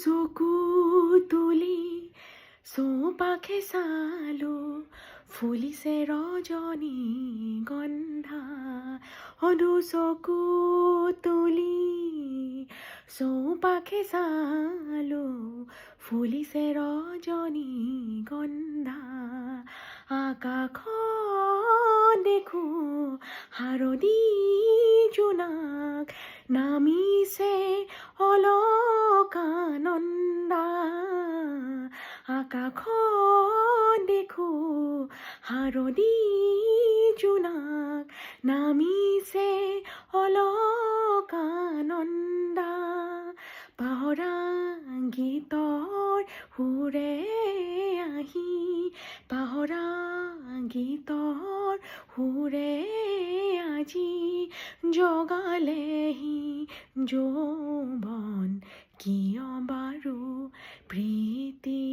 চকু তুলি চৌপাশে চালো ফুলিছে ৰজনী গন্ধা সদু চকু তুলি চৌপাশে চালো ফুলিছে ৰজনী গন্ধা আকাশত দেখো হাৰদি জোনাক নামিছে অলকানন্দা আকাশত দেখো হাৰদি জোনাক নামিছে অলকানন্দা পাহৰা গীতৰ সুৰে আহি পাহৰা গীতৰ সুৰে আজি জগালেহি যৌৱন কিয় বাৰু প্ৰীতি